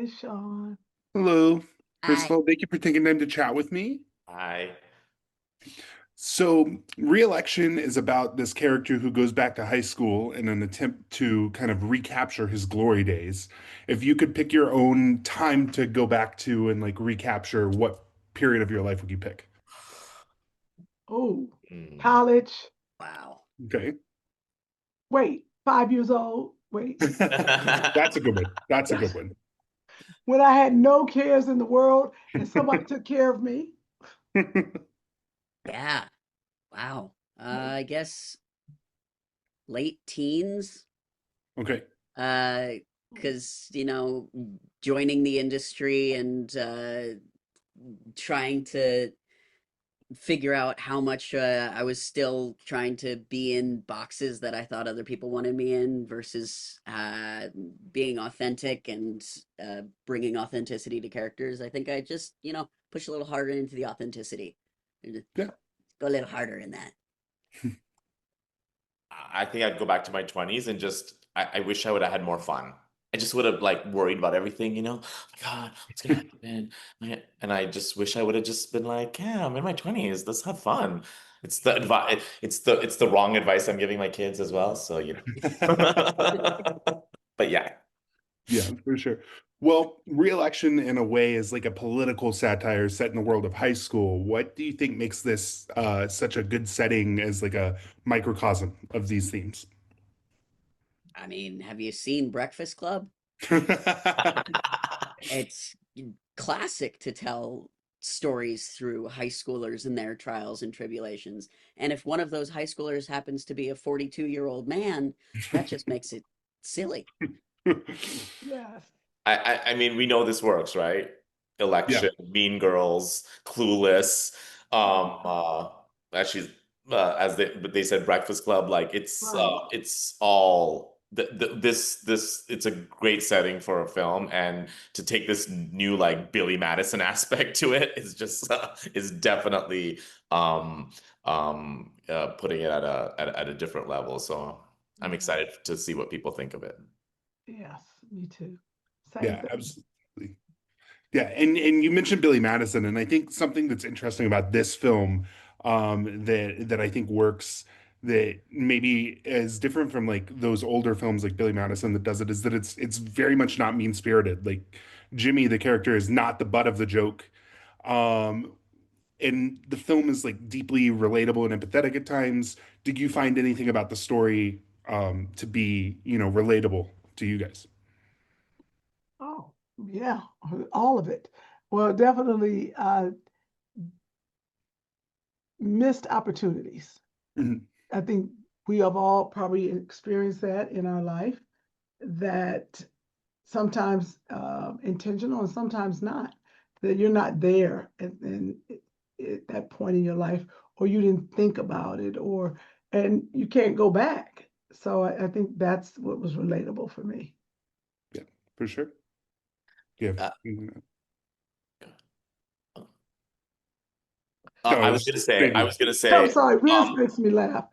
Sean. Hello. First of I all, thank you for taking time to chat with me. I So, Re-election is about this character who goes back to high school in an attempt to kind of recapture his glory days. If you could pick your own time to go back to and like recapture, what period of your life would you pick? Oh, mm. college. wow. Okay. Wait, 5 years old. Wait, That's a good one. That's a good one. when I had no cares in the world and somebody took care of me. Yeah. Wow. I guess late teens. Okay. Because joining the industry and trying to figure out how much I was still trying to be in boxes that I thought other people wanted me in versus being authentic and bringing authenticity to characters. I think I just, push a little harder into the authenticity. And Yeah. go a little harder in that. I think I'd go back to my 20s and I wish I would have had more fun. I just would have like worried about everything, Oh my God, what's gonna happen? And I just wish I would have just been like, yeah, I'm in my 20s. Let's have fun. It's the advice, it's the wrong advice I'm giving my kids as well. So, But yeah. Yeah, for sure. Well, re-election in a way is like a political satire set in the world of high school. What do you think makes this such a good setting as like a microcosm of these themes? I mean, have you seen Breakfast Club? It's classic to tell stories through high schoolers and their trials and tribulations. And if one of those high schoolers happens to be a 42-year-old man, that just makes it silly. Yes. I mean, we know this works, right? Yeah. Election, Mean Girls, Clueless. Actually, as they said, Breakfast Club. Like Right. it's all this. It's a great setting for a film, and to take this new like Billy Madison aspect to it is just is definitely putting it at a different level. So I'm Yeah. excited to see what people think of it. Yes, me too. Same Yeah, thing. absolutely. Yeah, and you mentioned Billy Madison, and I think something that's interesting about this film that I think works that maybe is different from like those older films like Billy Madison that does it is that it's very much not mean-spirited. Like Jimmy, the character, is not the butt of the joke. Um, and the film is like deeply relatable and empathetic at times. Did you find anything about the story to be, relatable to you guys? Oh, yeah, all of it. Well, definitely missed opportunities. Mhm. I think we have all probably experienced that in our life, that sometimes intentional and sometimes not, that you're not there at that point in your life, or you didn't think about it, and you can't go back. So I think that's what was relatable for me. Yeah, for sure. Yeah. Uh, No, I I was was gonna say, I saying, was gonna I'm say, sorry, Riz makes me laugh.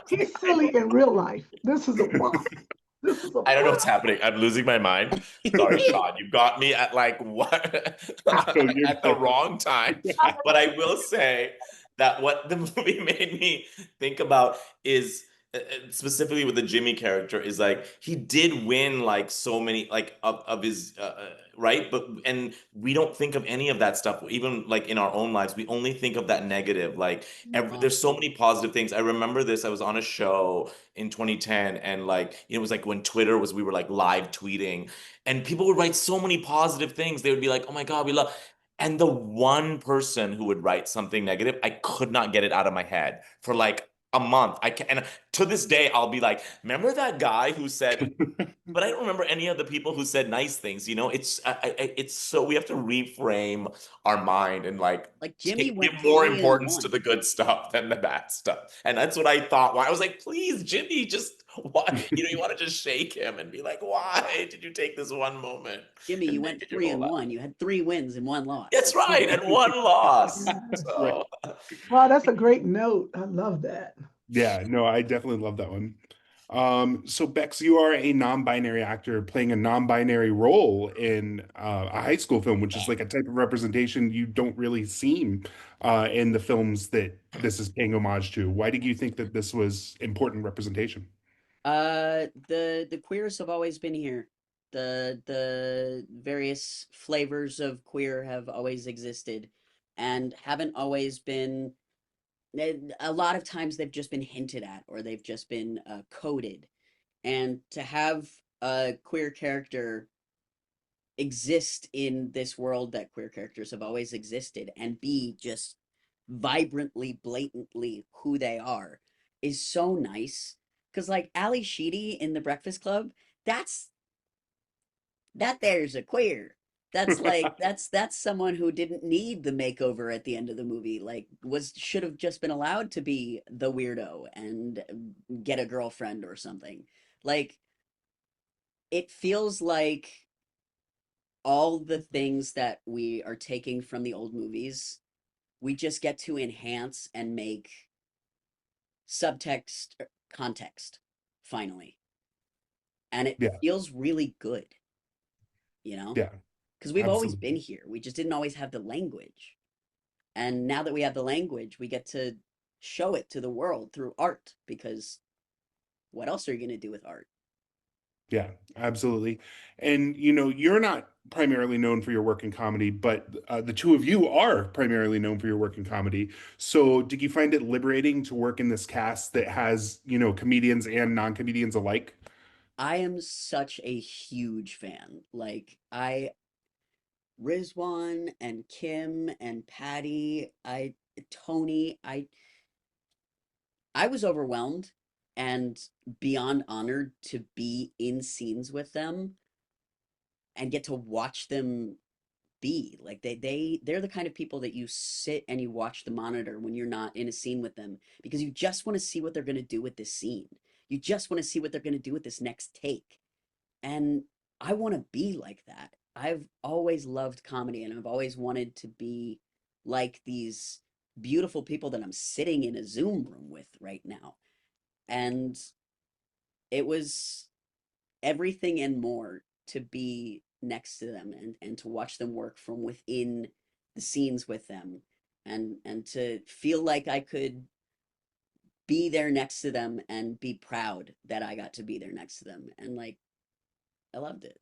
He, he's silly in real life. This is a prop. This is a I don't know what's prop. happening. I'm losing my mind. Sorry, Sean. You got me at like what no, you're at the good. wrong time. But I will say that what the movie made me think about is specifically with the Jimmy character is like he did win like so many like of his right, but and we don't think of any of that stuff even like in our own lives. We only think of that negative. Like Uh, there's so many positive things. I remember this. I was on a show in 2010 and like it was like when Twitter was we were like live tweeting and people would write so many positive things. They would be like, "Oh my God, we love." And the one person who would write something negative, I could not get it out of my head for like a month. I can, and to this day, I'll be like, "Remember that guy who said?" But I don't remember any of the people who said nice things. It's so we have to reframe our mind and like like Jimmy give went more three and importance to one. the good stuff than the bad stuff. And that's what I thought. Why I was like, please, Jimmy, just why? You want to just shake him and be like, why did you take this one moment Jimmy, and you make went it your three whole and life? one. You had three wins and one loss. That's That's right, good. and one loss. Yes. Right. So Wow, that's a great note. I love that. Yeah, no, I definitely love that one. So Bex, you are a non-binary actor playing a non-binary role in a high school film, which is like a type of representation you don't really see in the films that this is paying homage to. Why did you think that this was important representation? The queers have always been here. The various flavors of queer have always existed and haven't always been a lot of times they've just been hinted at or they've just been coded. And to have a queer character exist in this world that queer characters have always existed and be just vibrantly, blatantly who they are is so nice. Because like Ali Sheedy in The Breakfast Club, that's that there's a queer. That's like that's someone who didn't need the makeover at the end of the movie. Like was should have just been allowed to be the weirdo and get a girlfriend or something. Like it feels like all the things that we are taking from the old movies, we just get to enhance and make subtext context finally. And it Yeah, feels really good, you know? yeah, Because we've always been absolutely. here. We just didn't always have the language. And now that we have the language, we get to show it to the world through art because what else are you going to do with art? Yeah, absolutely. And you know, you're not primarily known for your work in comedy, but the two of you are primarily known for your work in comedy. So, did you find it liberating to work in this cast that has, you know, comedians and non-comedians alike? I am such a huge fan. Like, Rizwan and Kym and Patty, Tony, I was overwhelmed and beyond honored to be in scenes with them and get to watch them be. Like they're the kind of people that you sit and you watch the monitor when you're not in a scene with them because you just want to see what they're going to do with this scene. You just want to see what they're going to do with this next take. And I want to be like that. I've always loved comedy and I've always wanted to be like these beautiful people that I'm sitting in a Zoom room with right now. And it was everything and more to be next to them and to watch them work from within the scenes with them and to feel like I could be there next to them and be proud that I got to be there next to them. And like I loved it.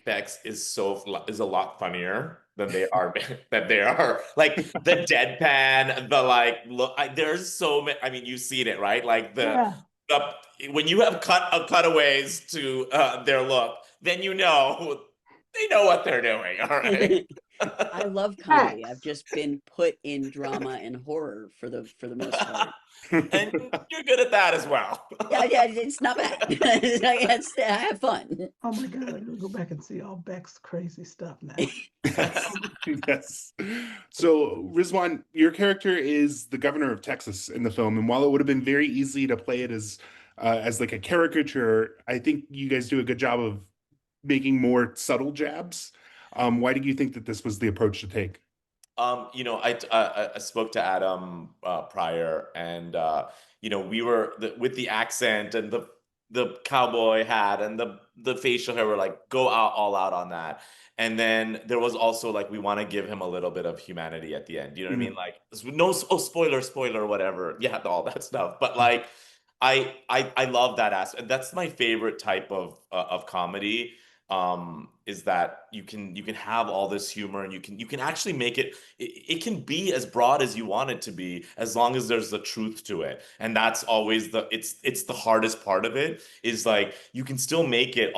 Bex is a lot funnier than they are that they are. Like the deadpan, the like look. There's so many. I mean, you've seen it, right? Like Yeah. the when you have cutaways to their look, then you know they know what they're doing. All right. I love comedy. I've Facts. just been put in drama and horror for the most part. And you're good at that as well. Yeah, yeah, it's not bad. I have fun. Oh my God, I'm gonna go back and see all Beck's crazy stuff now. Yes. Yes. So, Rizwan, your character is the governor of Texas in the film, and while it would have been very easy to play it as like a caricature, I think you guys do a good job of making more subtle jabs. Why do you think that this was the approach to take? I spoke to Adam prior, and we were with the accent and the cowboy hat and the facial hair. We're like, go out all out on that. And then there was also like we want to give him a little bit of humanity at the end. You know what I mean? Mhm. Like no, oh spoiler, whatever. Yeah, all that stuff. But like, I love that aspect. That's my favorite type of comedy. Is that you can have all this humor and you can actually make it can be as broad as you want it to be as long as there's the truth to it. And that's always it's the hardest part of it is like you can still make it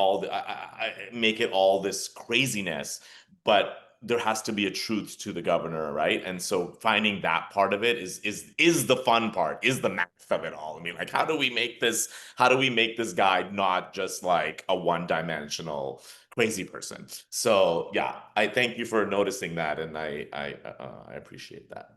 make it all this craziness, but there has to be a truth to the governor, right? And so finding that part of it is the fun part, is the math of it all. I mean, like how do we make this guy not just like a one-dimensional crazy person? So yeah, I thank you for noticing that, and I appreciate that.